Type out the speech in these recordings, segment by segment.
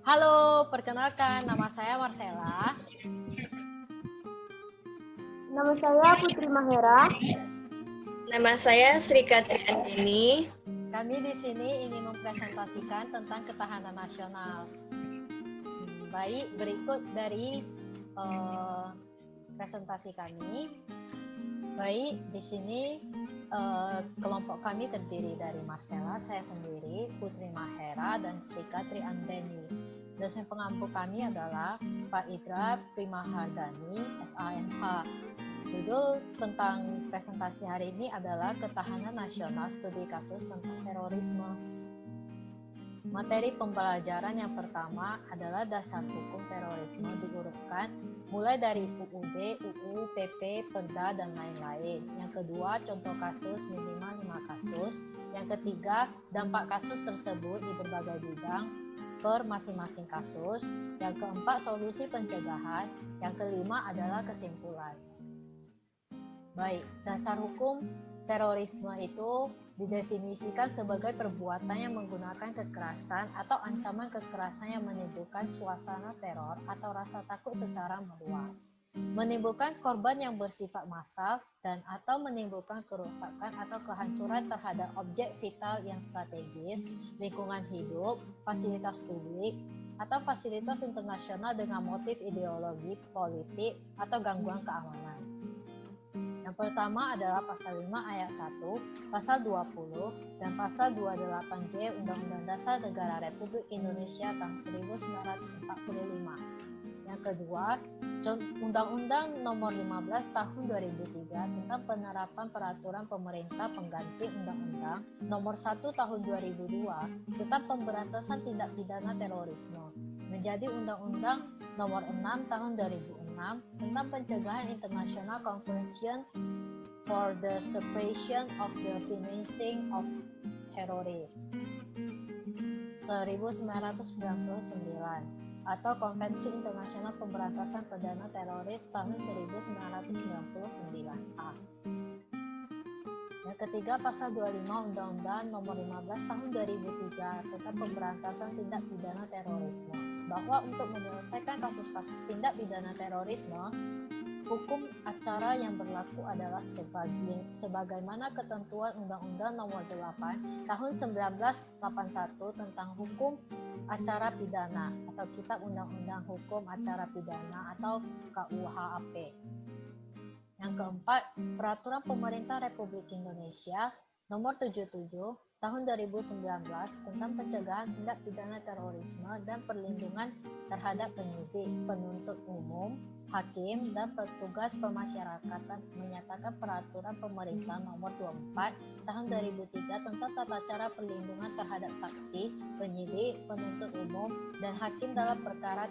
Halo, perkenalkan nama saya Marcella. Nama saya Putri Mahera. Nama saya Sri Katriandini. Kami di sini ingin mempresentasikan tentang ketahanan nasional. Baik, berikut dari presentasi kami. Baik, di sini kelompok kami terdiri dari Marcella, saya sendiri, Putri Mahera, dan Sri Katriandini. Dosen pengampu kami adalah Pak Idra Primahardani, SAMH. Judul tentang presentasi hari ini adalah Ketahanan Nasional Studi Kasus tentang Terorisme. Materi pembelajaran yang pertama adalah dasar hukum terorisme diurutkan mulai dari UUD, UU, PP, Perda, dan lain-lain. Yang kedua, contoh kasus minimal 5 kasus. Yang ketiga, dampak kasus tersebut di berbagai bidang per masing-masing kasus. Yang keempat, solusi pencegahan. Yang kelima adalah kesimpulan. Baik, dasar hukum terorisme itu didefinisikan sebagai perbuatan yang menggunakan kekerasan atau ancaman kekerasan yang menimbulkan suasana teror atau rasa takut secara meluas, menimbulkan korban yang bersifat massal dan atau menimbulkan kerusakan atau kehancuran terhadap objek vital yang strategis, lingkungan hidup, fasilitas publik, atau fasilitas internasional dengan motif ideologi, politik, atau gangguan keamanan. Yang pertama adalah pasal 5 ayat 1, pasal 20, dan pasal 28J Undang-Undang Dasar Negara Republik Indonesia tahun 1945. Yang kedua, Undang-Undang Nomor 15 Tahun 2003 tentang penerapan peraturan pemerintah pengganti Undang-Undang Nomor 1 Tahun 2002 tentang pemberantasan tindak pidana terorisme menjadi Undang-Undang Nomor 6 Tahun 2006 tentang pencegahan internasional Convention for the Suppression of the Financing of Terrorists 1999 atau Konvensi Internasional Pemberantasan Perdana Teroris tahun 1999A. Yang ketiga, pasal 25 Undang-Undang Nomor 15 Tahun 2003 tentang pemberantasan tindak pidana terorisme, bahwa untuk menyelesaikan kasus-kasus tindak pidana terorisme, hukum acara yang berlaku adalah sebagaimana ketentuan Undang-Undang Nomor 8 Tahun 1981 tentang hukum acara pidana atau Kitab Undang-Undang Hukum Acara Pidana atau KUHAP. Yang keempat, Peraturan Pemerintah Republik Indonesia Nomor 77 Tahun 2019 tentang pencegahan tindak pidana terorisme dan perlindungan terhadap penyidik, penuntut umum, hakim, dan petugas pemasyarakatan menyatakan Peraturan Pemerintah Nomor 24 Tahun 2003 tentang tata cara perlindungan terhadap saksi, penyidik, penuntut umum, dan hakim dalam perkara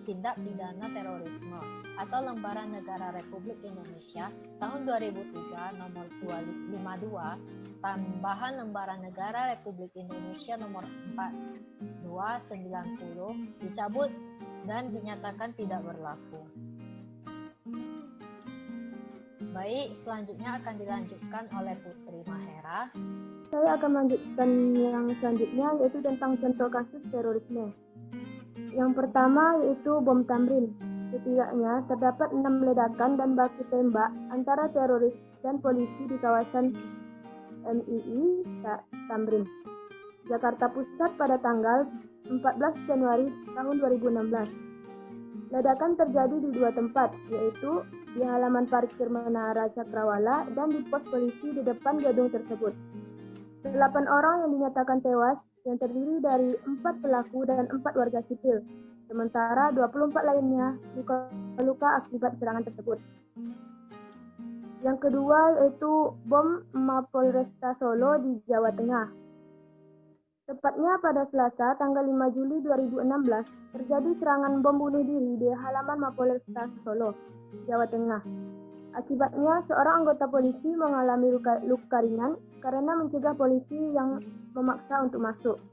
tindak pidana terorisme atau Lembaran Negara Republik Indonesia Tahun 2003 Nomor 252 tambahan Lembaran Negara Republik Indonesia Nomor 4290 dicabut dan dinyatakan tidak berlaku. Baik, selanjutnya akan dilanjutkan oleh Putri Mahera. Saya akan melanjutkan yang selanjutnya, yaitu tentang contoh kasus terorisme. Yang pertama yaitu bom Tamrin. Setidaknya terdapat 6 ledakan dan baku tembak antara teroris dan polisi di kawasan MII Tamrin, Jakarta Pusat pada tanggal 14 Januari tahun 2016. Ledakan terjadi di 2 tempat, yaitu di halaman parkir Menara Cakrawala dan di pos polisi di depan gedung tersebut. 8 orang yang dinyatakan tewas yang terdiri dari 4 pelaku dan 4 warga sipil, sementara 24 lainnya luka akibat serangan tersebut. Yang kedua yaitu bom Mapolresta Solo di Jawa Tengah. Tepatnya pada Selasa tanggal 5 Juli 2016 terjadi serangan bom bunuh diri di halaman Mapolresta Solo, Jawa Tengah. Akibatnya seorang anggota polisi mengalami luka ringan karena mencegah polisi yang memaksa untuk masuk.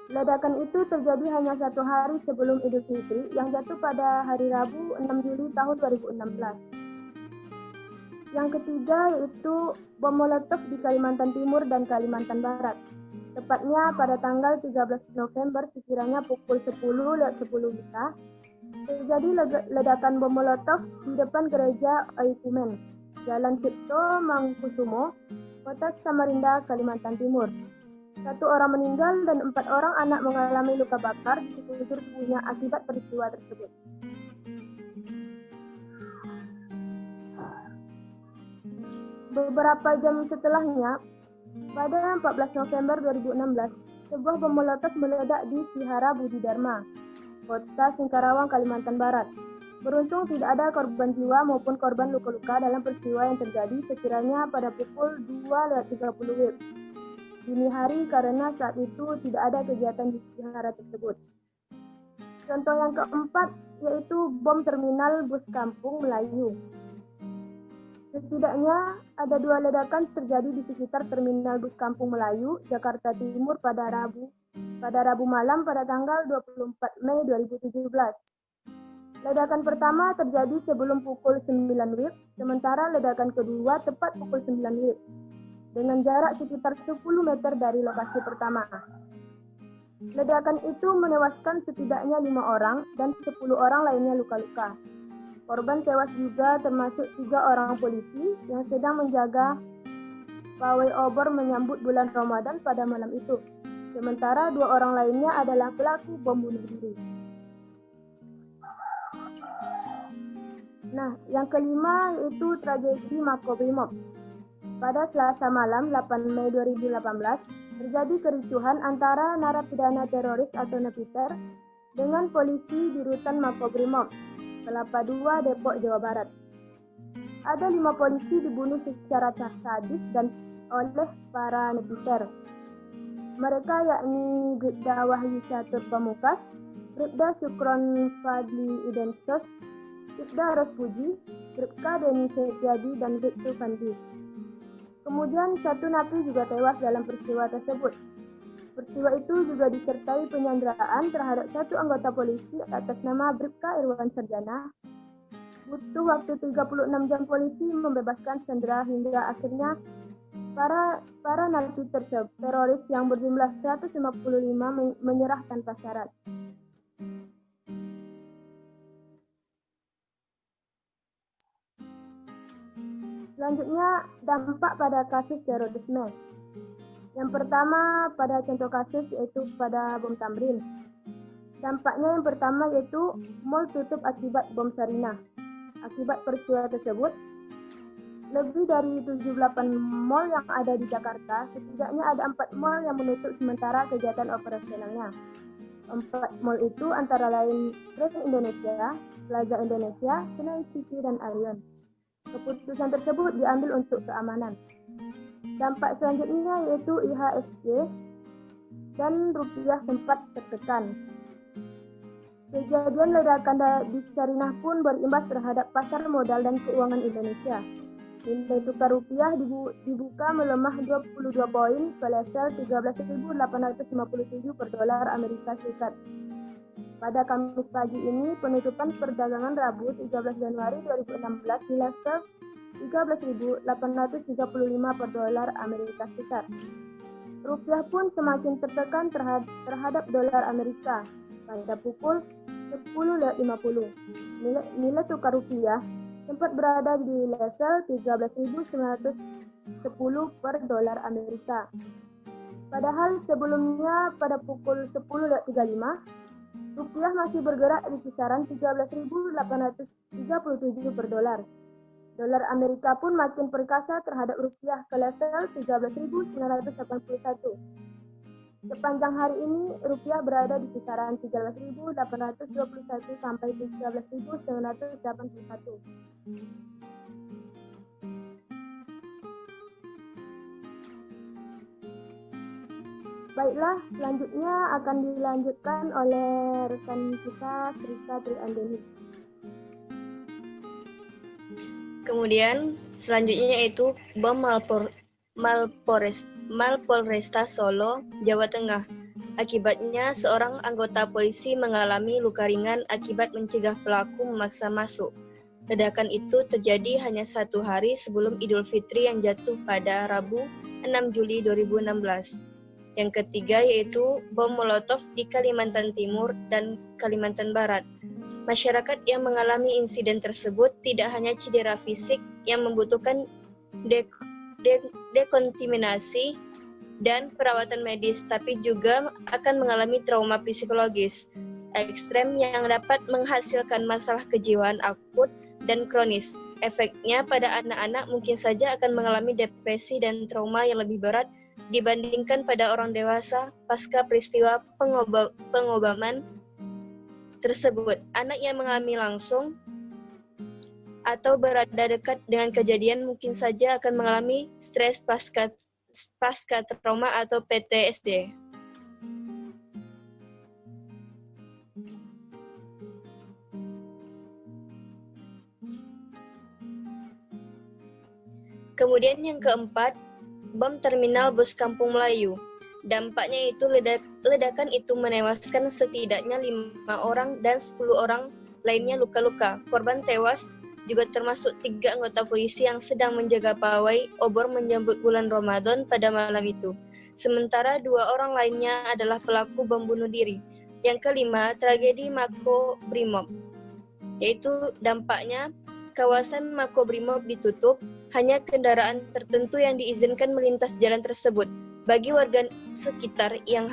Ledakan itu terjadi hanya 1 hari sebelum Idul Fitri yang jatuh pada hari Rabu 6 Juli tahun 2016. Yang ketiga yaitu bom Molotov di Kalimantan Timur dan Kalimantan Barat. Tepatnya pada tanggal 13 November sekiranya pukul 10:10 WITA, terjadi ledakan bom molotov di depan gereja Oikumen, Jalan Cipto Mangkusumo, Kota Samarinda, Kalimantan Timur. 1 orang meninggal dan 4 orang anak mengalami luka bakar di sekujur tubuhnya akibat peristiwa tersebut. Beberapa jam setelahnya, pada 14 November 2016, sebuah bom molotov meledak di Sihara Budi Dharma, Kota Singkarawang, Kalimantan Barat. Beruntung tidak ada korban jiwa maupun korban luka-luka dalam peristiwa yang terjadi sekiranya pada pukul 2:30 WIB dini hari karena saat itu tidak ada kegiatan di Sihara tersebut. Contoh yang keempat yaitu bom terminal bus kampung Melayu. Setidaknya ada 2 ledakan terjadi di sekitar terminal bus kampung Melayu, Jakarta Timur pada Rabu malam pada tanggal 24 Mei 2017. Ledakan pertama terjadi sebelum pukul 9 WIB, sementara ledakan kedua tepat pukul 9 WIB, dengan jarak sekitar 10 meter dari lokasi pertama. Ledakan itu menewaskan setidaknya 5 orang dan 10 orang lainnya luka-luka. Korban tewas juga termasuk 3 orang polisi yang sedang menjaga pawai obor menyambut bulan Ramadan pada malam itu. Sementara 2 orang lainnya adalah pelaku bom bunuh diri. Nah, yang kelima yaitu tragedi Makobrimob. Pada Selasa malam 8 Mei 2018, terjadi kericuhan antara narapidana teroris atau napiter dengan polisi di rutan Makobrimob, Kelapa II, Depok, Jawa Barat. Ada 5 polisi dibunuh secara sadis dan oleh para napiter. Mereka yakni Bribda Wahyu Catur Pamukas, Bribda Syukron Fadli Idensos, Bribda Rospuji, Bribka Deni Setiadi, dan Bribtu Fandi. Kemudian 1 napi juga tewas dalam peristiwa tersebut. Peristiwa itu juga disertai penyanderaan terhadap 1 anggota polisi atas nama Bribka Irwan Sarjana. Butuh waktu 36 jam polisi membebaskan sandera hingga akhirnya para napi teroris yang berjumlah 155 menyerah tanpa syarat. Selanjutnya, dampak pada kasus terorisme. Yang pertama pada contoh kasus yaitu pada bom Tamrin. Dampaknya yang pertama yaitu mal tutup akibat bom Sarinah. Akibat peristiwa tersebut, lebih dari 78 mal yang ada di Jakarta, setidaknya ada 4 mal yang menutup sementara kegiatan operasionalnya. 4 mal itu antara lain Grand Indonesia, Plaza Indonesia, Senayan City, dan Arion. Keputusan tersebut diambil untuk keamanan. Dampak selanjutnya yaitu IHSG dan rupiah sempat tertekan. Kejadian ledakan di Sarinah pun berimbas terhadap pasar modal dan keuangan Indonesia. Nilai tukar rupiah dibuka melemah 22 poin ke level 13.857 per dolar Amerika Serikat. Pada Kamis pagi ini, penutupan perdagangan Rabu 13 Januari 2016 di level 13.835 per dolar Amerika Serikat. Rupiah pun semakin tertekan terhadap dolar Amerika. Pada pukul 10.50, nilai tukar rupiah sempat berada di level 13.910 per dolar Amerika. Padahal sebelumnya pada pukul 10.35, rupiah masih bergerak di kisaran 13.837 per dolar. Dolar Amerika pun makin perkasa terhadap rupiah ke level 13.981. Sepanjang hari ini, rupiah berada di kisaran 13.821 sampai 13.981. Baiklah, selanjutnya akan dilanjutkan oleh rekan kita, Srika Triandeni. Kemudian selanjutnya yaitu bom Mapolresta Solo, Jawa Tengah. Akibatnya seorang anggota polisi mengalami luka ringan akibat mencegah pelaku memaksa masuk. Ledakan itu terjadi hanya 1 hari sebelum Idul Fitri yang jatuh pada Rabu 6 Juli 2016. Yang ketiga yaitu bom Molotov di Kalimantan Timur dan Kalimantan Barat. Masyarakat yang mengalami insiden tersebut tidak hanya cedera fisik yang membutuhkan dekontaminasi dan perawatan medis, tapi juga akan mengalami trauma psikologis ekstrem yang dapat menghasilkan masalah kejiwaan akut dan kronis. Efeknya pada anak-anak mungkin saja akan mengalami depresi dan trauma yang lebih berat dibandingkan pada orang dewasa pasca peristiwa pengobaman tersebut. Anak yang mengalami langsung atau berada dekat dengan kejadian mungkin saja akan mengalami stres pasca trauma atau PTSD. Kemudian yang keempat, bom terminal bus Kampung Melayu. Dampaknya itu ledakan itu menewaskan setidaknya 5 orang dan 10 orang lainnya luka-luka. Korban tewas juga termasuk 3 anggota polisi yang sedang menjaga pawai obor menyambut bulan Ramadan pada malam itu. Sementara 2 orang lainnya adalah pelaku bom bunuh diri. Yang kelima, tragedi Mako Brimob, yaitu dampaknya kawasan Mako Brimob ditutup, hanya kendaraan tertentu yang diizinkan melintas jalan tersebut. Bagi warga sekitar yang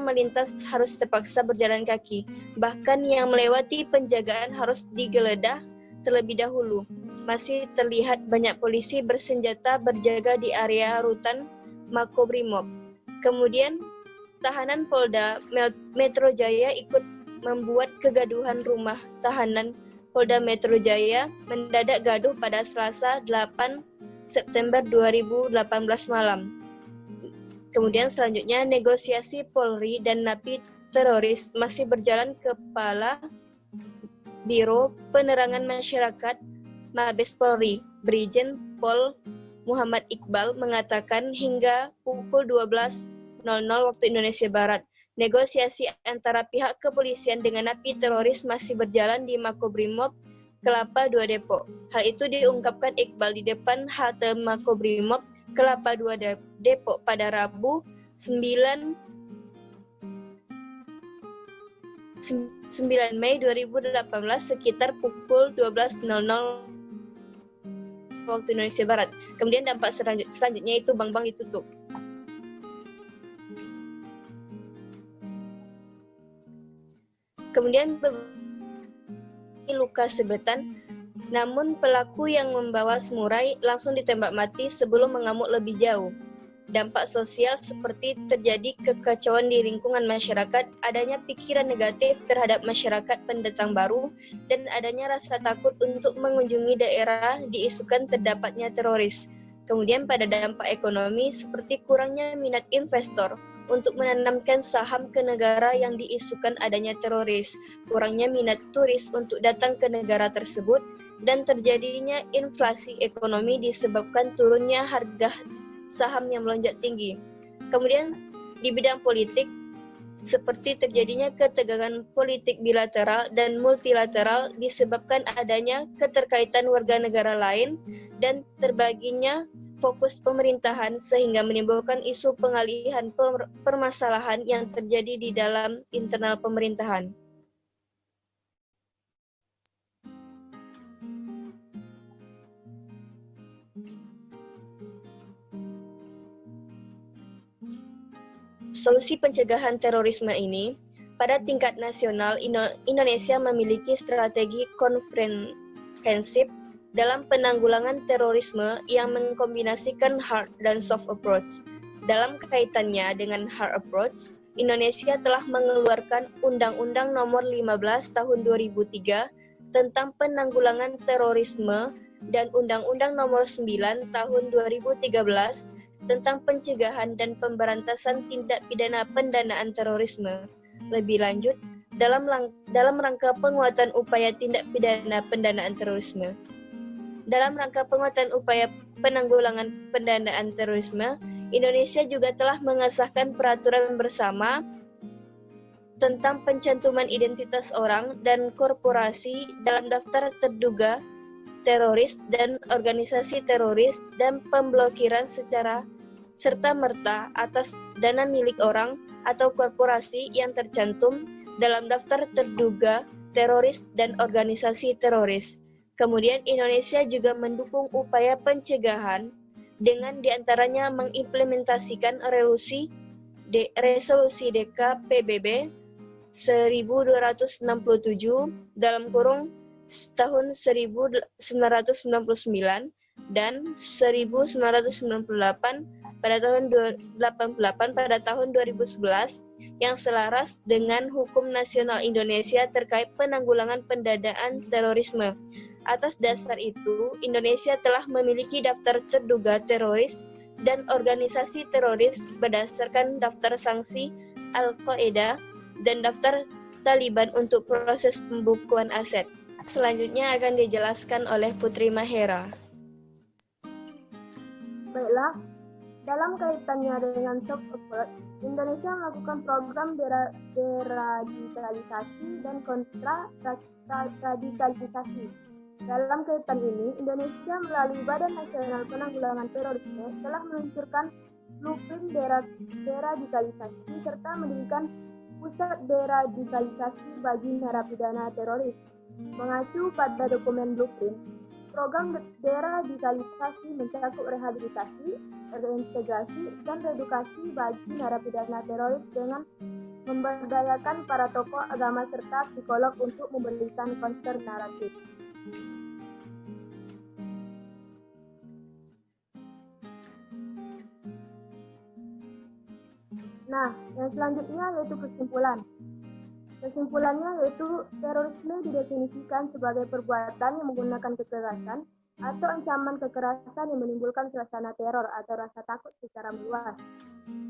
melintas harus terpaksa berjalan kaki. Bahkan yang melewati penjagaan harus digeledah terlebih dahulu. Masih terlihat banyak polisi bersenjata berjaga di area rutan Makobrimob. Kemudian tahanan Polda Metro Jaya ikut membuat kegaduhan. Rumah tahanan Polda Metro Jaya mendadak gaduh pada Selasa 8 September 2018 malam. Kemudian selanjutnya negosiasi Polri dan napi teroris masih berjalan. Kepala Biro Penerangan Masyarakat Mabes Polri, Brigjen Pol Muhammad Iqbal mengatakan hingga pukul 12.00 waktu Indonesia Barat, negosiasi antara pihak kepolisian dengan napi teroris masih berjalan di Makobrimob Kelapa II Depok. Hal itu diungkapkan Iqbal di depan halte Makobrimob Kelapa II Depok pada Rabu 9 Mei 2018 sekitar pukul 12.00 waktu Indonesia Barat. Kemudian dampak selanjutnya itu bank-bank ditutup. Kemudian luka sebetan, namun pelaku yang membawa semurai langsung ditembak mati sebelum mengamuk lebih jauh. Dampak sosial seperti terjadi kekacauan di lingkungan masyarakat, adanya pikiran negatif terhadap masyarakat pendatang baru, dan adanya rasa takut untuk mengunjungi daerah diisukan terdapatnya teroris. Kemudian pada dampak ekonomi seperti kurangnya minat investor untuk menanamkan saham ke negara yang diisukan adanya teroris, kurangnya minat turis untuk datang ke negara tersebut, dan terjadinya inflasi ekonomi disebabkan turunnya harga saham yang melonjak tinggi. Kemudian di bidang politik, seperti terjadinya ketegangan politik bilateral dan multilateral disebabkan adanya keterkaitan warga negara lain dan terbaginya fokus pemerintahan sehingga menimbulkan isu pengalihan permasalahan yang terjadi di dalam internal pemerintahan. Solusi pencegahan terorisme ini, pada tingkat nasional Indonesia memiliki strategi komprehensif dalam penanggulangan terorisme yang mengkombinasikan hard dan soft approach. Dalam kaitannya dengan hard approach, Indonesia telah mengeluarkan Undang-Undang Nomor 15 Tahun 2003 tentang penanggulangan terorisme dan Undang-Undang Nomor 9 Tahun 2013 tentang pencegahan dan pemberantasan tindak pidana pendanaan terorisme. Lebih lanjut, dalam rangka penguatan upaya tindak pidana pendanaan terorisme. Dalam rangka penguatan upaya penanggulangan pendanaan terorisme, Indonesia juga telah mengesahkan peraturan bersama tentang pencantuman identitas orang dan korporasi dalam daftar terduga teroris dan organisasi teroris dan pemblokiran secara serta-merta atas dana milik orang atau korporasi yang tercantum dalam daftar terduga teroris dan organisasi teroris. Kemudian Indonesia juga mendukung upaya pencegahan dengan diantaranya mengimplementasikan resolusi DK PBB 1267 dalam kurung tahun 1999 dan 1998 pada tahun 88 pada tahun 2011 yang selaras dengan hukum nasional Indonesia terkait penanggulangan pendanaan terorisme. Atas dasar itu, Indonesia telah memiliki daftar terduga teroris dan organisasi teroris berdasarkan daftar sanksi Al-Qaeda dan daftar Taliban untuk proses pembukuan aset. Selanjutnya akan dijelaskan oleh Putri Mahera. Baiklah, dalam kaitannya dengan soft approach, Indonesia melakukan program deradikalisasi dan kontra-radikalisasi. Dalam kaitan ini, Indonesia melalui Badan Nasional Penanggulangan Terorisme telah meluncurkan blueprint deradikalisasi serta mendirikan pusat deradikalisasi bagi narapidana teroris. Mengacu pada dokumen blueprint, program deradikalisasi mencakup rehabilitasi, reintegrasi, dan reedukasi bagi narapidana teroris dengan memberdayakan para tokoh agama serta psikolog untuk memberikan konser naratif. Nah, yang selanjutnya yaitu kesimpulan. Kesimpulannya yaitu terorisme didefinisikan sebagai perbuatan yang menggunakan kekerasan atau ancaman kekerasan yang menimbulkan suasana teror atau rasa takut secara meluas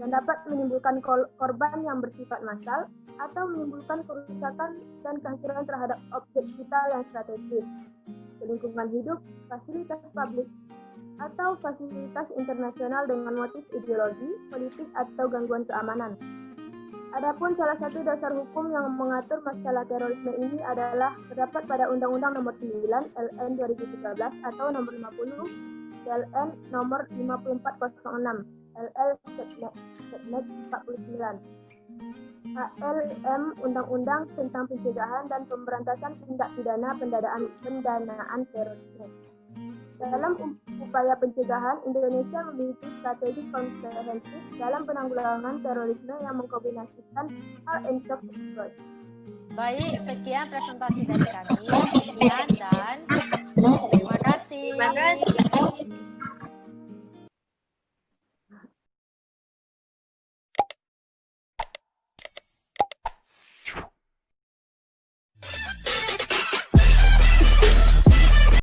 dan dapat menimbulkan korban yang bersifat massal atau menimbulkan kerusakan dan kehancuran terhadap objek vital yang strategis, lingkungan hidup, fasilitas publik, atau fasilitas internasional dengan motif ideologi, politik, atau gangguan keamanan. Adapun salah satu dasar hukum yang mengatur masalah terorisme ini adalah terdapat pada Undang-Undang Nomor 9 LN 2013 atau Nomor 50 LN Nomor 5406 LL Setnek 49. HLM Undang-Undang tentang Pencegahan dan Pemberantasan Tindak Pidana Pendanaan Terorisme. Dalam upaya pencegahan, Indonesia memiliki strategi komprehensif dalam penanggulangan terorisme yang mengkombinasikan hard and soft approach. Baik, sekian presentasi dari kami. Sekian dan terima kasih. Terima kasih.